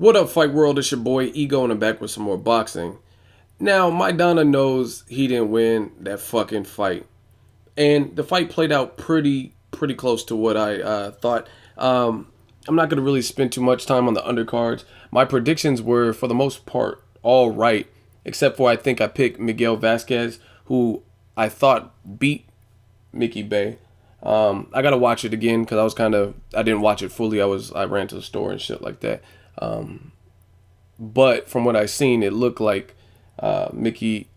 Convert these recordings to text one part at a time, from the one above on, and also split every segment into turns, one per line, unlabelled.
What up, Fight World? It's your boy Ego, and I'm back with some more boxing. Now, Maidana knows he didn't win that fucking fight, and the fight played out pretty close to what I thought. I'm not gonna really spend too much time on the undercards. My predictions were, for the most part, all right, except for I think I picked Miguel Vasquez, who I thought beat Mickey Bay. I gotta watch it again because I didn't watch it fully. I ran to the store and shit like that. But from what I seen, it looked like Mickey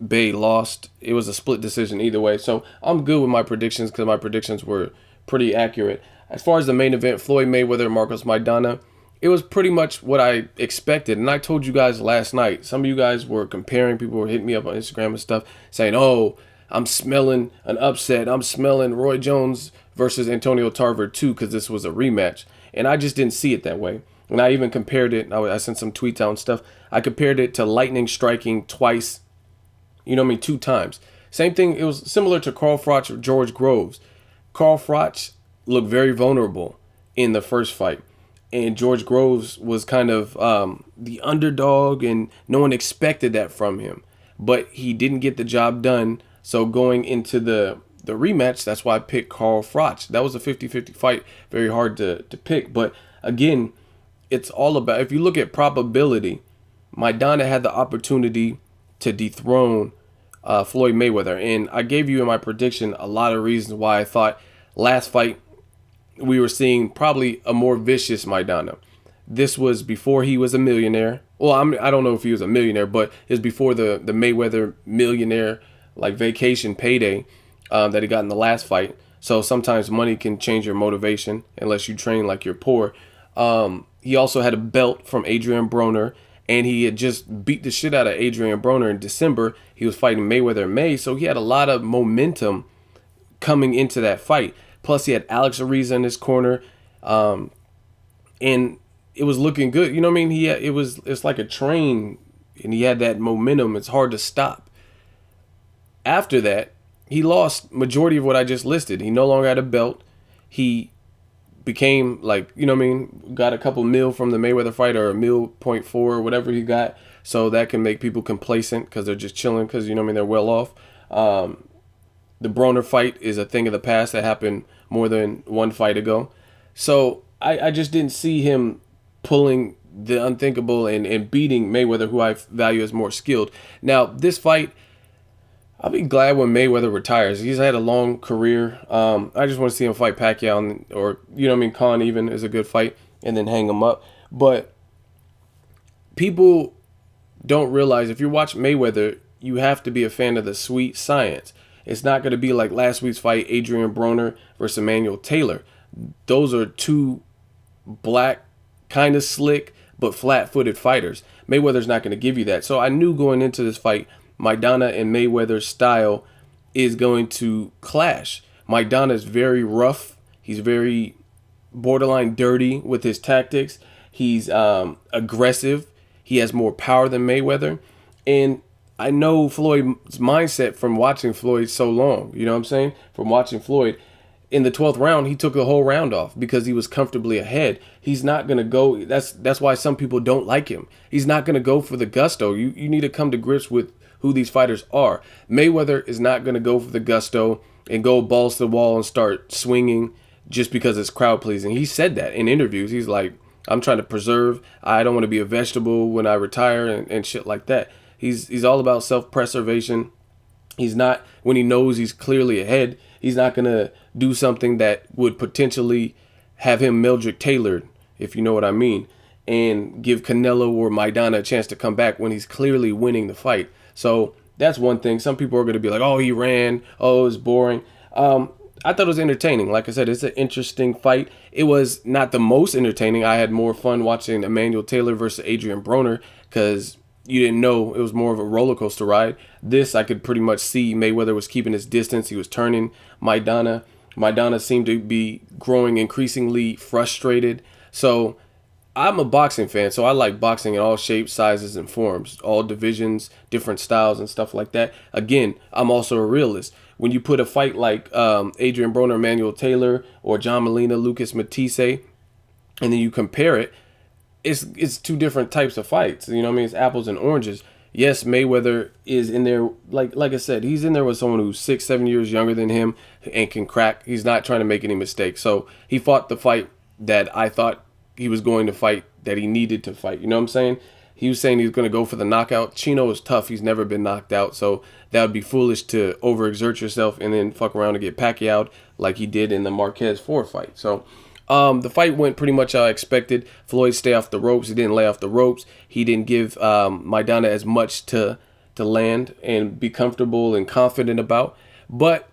Bay lost. It was a split decision either way. So I'm good with my predictions because my predictions were pretty accurate. As far as the main event, Floyd Mayweather, Marcos Maidana, it was pretty much what I expected. And I told you guys last night, some of you guys were comparing, people were hitting me up on Instagram and stuff saying, oh, I'm smelling an upset. I'm smelling Roy Jones versus Antonio Tarver too because this was a rematch. And I just didn't see it that way. And I even compared it, I sent some tweets out and stuff. I compared it to lightning striking twice, two times. Same thing, it was similar to Carl Froch or George Groves. Carl Froch looked very vulnerable in the first fight. And George Groves was kind of the underdog, and no one expected that from him. But he didn't get the job done. So going into the rematch, that's why I picked Carl Froch. That was a 50-50 fight, very hard to pick. But again, it's all about, if you look at probability, Maidana had the opportunity to dethrone Floyd Mayweather. And I gave you in my prediction a lot of reasons why I thought last fight we were seeing probably a more vicious Maidana. This was before he was a millionaire. Well, I don't know if he was a millionaire, but it was before the Mayweather millionaire like vacation payday that he got in the last fight. So sometimes money can change your motivation unless you train like you're poor. He also had a belt from Adrian Broner, and he had just beat the shit out of Adrian Broner in December. He was fighting Mayweather in May, so he had a lot of momentum coming into that fight. Plus, he had Alex Ariza in his corner, and it was looking good. You know what I mean? It's like a train, and he had that momentum. It's hard to stop. After that, he lost majority of what I just listed. He no longer had a belt. He became got a couple mil from the Mayweather fight, or a mil point four or whatever he got. So that can make people complacent because they're just chilling because, they're well off. The Broner fight is a thing of the past that happened more than one fight ago. So I just didn't see him pulling the unthinkable and beating Mayweather, who I value as more skilled. Now, this fight, I'll be glad when Mayweather retires. He's had a long career. I just want to see him fight Pacquiao, or Khan even is a good fight, and then hang him up. But people don't realize, if you watch Mayweather, you have to be a fan of the sweet science. It's not going to be like last week's fight, Adrian Broner versus Emmanuel Taylor. Those are two black, kind of slick, but flat-footed fighters. Mayweather's not going to give you that. So I knew going into this fight, Maidana and Mayweather's style is going to clash. Maidana is very rough. He's very borderline dirty with his tactics. He's aggressive. He has more power than Mayweather. And I know Floyd's mindset from watching Floyd so long. You know what I'm saying? From watching Floyd. In the 12th round, he took the whole round off because he was comfortably ahead. He's not going to go. That's why some people don't like him. He's not going to go for the gusto. You need to come to grips with who these fighters are. Mayweather is not going to go for the gusto and go balls to the wall and start swinging just because it's crowd pleasing. He said that in interviews. He's like, I'm trying to preserve. I don't want to be a vegetable when I retire and shit like that. He's all about self-preservation. He's not, when he knows he's clearly ahead, he's not going to do something that would potentially have him Mildred Taylored, if you know what I mean, and give Canelo or Maidana a chance to come back when he's clearly winning the fight. So that's one thing. Some people are going to be like, oh, he ran. Oh, it was boring. I thought it was entertaining. Like I said, it's an interesting fight. It was not the most entertaining. I had more fun watching Emmanuel Taylor versus Adrian Broner because you didn't know, it was more of a roller coaster ride. This, I could pretty much see Mayweather was keeping his distance. He was turning Maidana. Maidana seemed to be growing increasingly frustrated. So I'm a boxing fan, so I like boxing in all shapes, sizes, and forms, all divisions, different styles, and stuff like that. Again, I'm also a realist. When you put a fight like Adrian Broner, Emmanuel Taylor, or John Molina, Lucas Matisse, and then you compare it, it's two different types of fights. You know what I mean? It's apples and oranges. Yes, Mayweather is in there, like I said, he's in there with someone who's 6, 7 years younger than him and can crack. He's not trying to make any mistakes. So he fought the fight that I thought he was going to fight, that he needed to fight. You know what I'm saying? He was saying he was going to go for the knockout. Chino is tough. He's never been knocked out. So that would be foolish to overexert yourself and then fuck around and get Pacquiao like he did in the Marquez 4 fight. So the fight went pretty much how I expected. Floyd stay off the ropes. He didn't lay off the ropes. He didn't give Maidana as much to land and be comfortable and confident about. But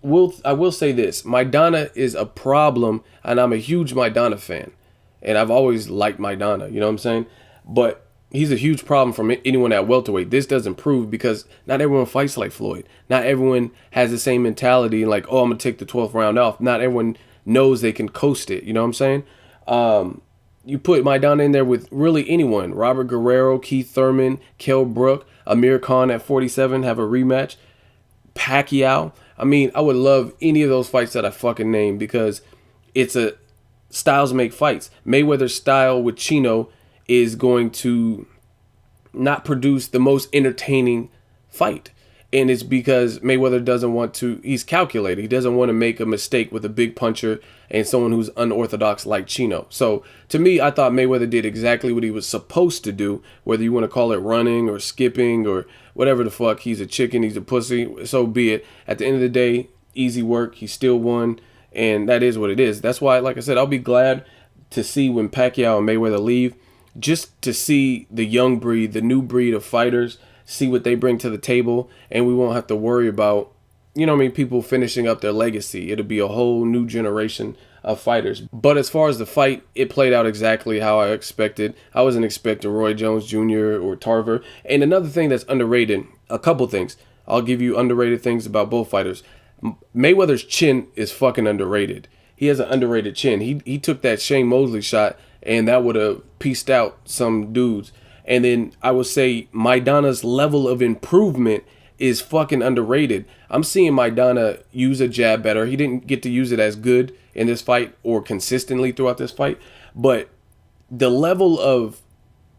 I will say this. Maidana is a problem, and I'm a huge Maidana fan. And I've always liked Maidana, you know what I'm saying? But he's a huge problem from anyone at welterweight. This doesn't prove, because not everyone fights like Floyd. Not everyone has the same mentality, like, oh, I'm going to take the 12th round off. Not everyone knows they can coast it. You know what I'm saying? You put Maidana in there with really anyone. Robert Guerrero, Keith Thurman, Kell Brook, Amir Khan at 47, have a rematch. Pacquiao. I mean, I would love any of those fights that I fucking named, because it's a styles make fights. Mayweather's style with Chino is going to not produce the most entertaining fight. And it's because Mayweather doesn't want to, he's calculated. He doesn't want to make a mistake with a big puncher and someone who's unorthodox like Chino. So to me, I thought Mayweather did exactly what he was supposed to do, whether you want to call it running or skipping or whatever the fuck. He's a chicken, he's a pussy, so be it. At the end of the day, easy work. He still won, and that is what it is. That's why, like I said, I'll be glad to see when Pacquiao and Mayweather leave, just to see the young breed, the new breed of fighters, see what they bring to the table, and we won't have to worry about, you know what I mean, people finishing up their legacy. It'll be a whole new generation of fighters. But as far as the fight, it played out exactly how I expected. I wasn't expecting Roy Jones Jr. or Tarver. And another thing that's underrated, a couple things. I'll give you underrated things about both fighters. Mayweather's chin is fucking underrated. He has an underrated chin. He took that Shane Mosley shot, and that would have pieced out some dudes. And then I would say Maidana's level of improvement is fucking underrated. I'm seeing Maidana use a jab better. He didn't get to use it as good in this fight or consistently throughout this fight. But the level of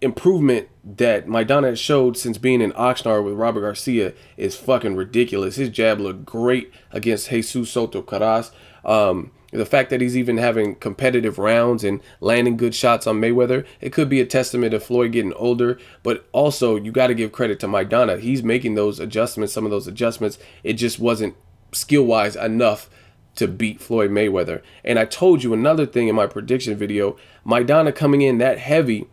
improvement that Maidana has showed since being in Oxnard with Robert Garcia is fucking ridiculous. His jab looked great against Jesus Soto Caras. The fact that he's even having competitive rounds and landing good shots on Mayweather, it could be a testament to Floyd getting older, but also you got to give credit to Maidana. He's making those adjustments, some of those adjustments. It just wasn't skill-wise enough to beat Floyd Mayweather. And I told you another thing in my prediction video, Maidana coming in that heavy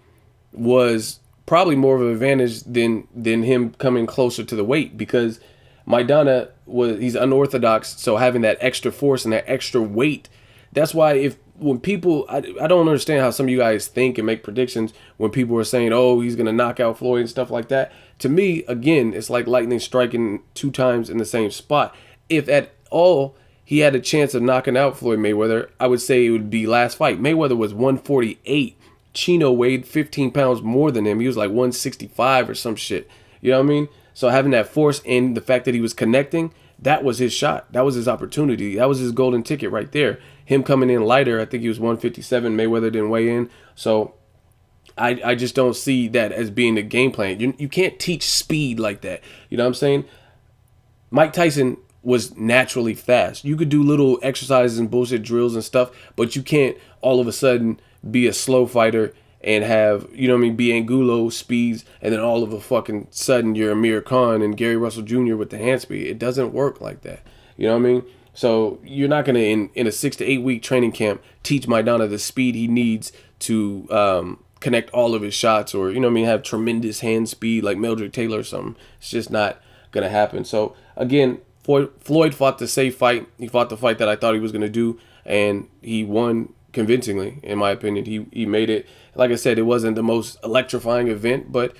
was probably more of an advantage than him coming closer to the weight, because Maidana he's unorthodox, so having that extra force and that extra weight, that's why when people, I don't understand how some of you guys think and make predictions when people are saying, oh, he's gonna knock out Floyd and stuff like that. To me, again, it's like lightning striking 2 times in the same spot. If at all he had a chance of knocking out Floyd Mayweather, I would say it would be last fight. Mayweather was 148. Chino weighed 15 pounds more than him. He was like 165 or some shit. You know what I mean? So having that force and the fact that he was connecting, that was his shot. That was his opportunity. That was his golden ticket right there. Him coming in lighter, I think he was 157. Mayweather didn't weigh in. So I just don't see that as being the game plan. You can't teach speed like that. You know what I'm saying? Mike Tyson was naturally fast. You could do little exercises and bullshit drills and stuff, but you can't all of a sudden be a slow fighter and have, you know what I mean, be Angulo speeds, and then all of a fucking sudden you're Amir Khan and Gary Russell Jr. with the hand speed. It doesn't work like that. You know what I mean? So you're not going to, in a 6 to 8 week training camp, teach Maidana the speed he needs to connect all of his shots, or, you know what I mean, have tremendous hand speed like Meldrick Taylor or something. It's just not going to happen. So again, Floyd fought the safe fight. He fought the fight that I thought he was going to do, and he won convincingly, in my opinion. He made it. Like I said, it wasn't the most electrifying event, but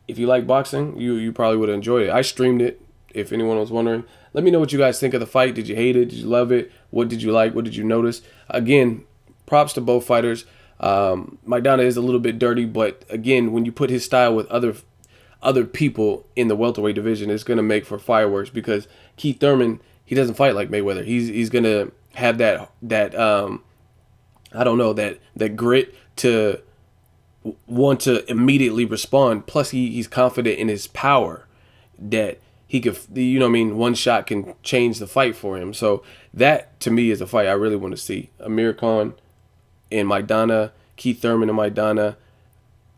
if you like boxing, you probably would have enjoyed it. I streamed it, if anyone was wondering. Let me know what you guys think of the fight. Did you hate it? Did you love it? What did you like? What did you notice? Again, props to both fighters. Maidana is a little bit dirty, but again, when you put his style with other people in the welterweight division, it's going to make for fireworks, because Keith Thurman, he doesn't fight like Mayweather. He's going to have that I don't know, that grit to want to immediately respond. Plus, he's confident in his power that he could, you know what I mean, one shot can change the fight for him. So that to me is a fight I really want to see. Amir Khan and Maidana, Keith Thurman and Maidana,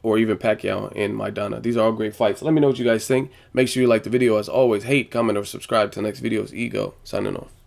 or even Pacquiao and Maidana. These are all great fights. Let me know what you guys think. Make sure you like the video. As always, hate, comment, or subscribe to the next video's Ego. Signing off.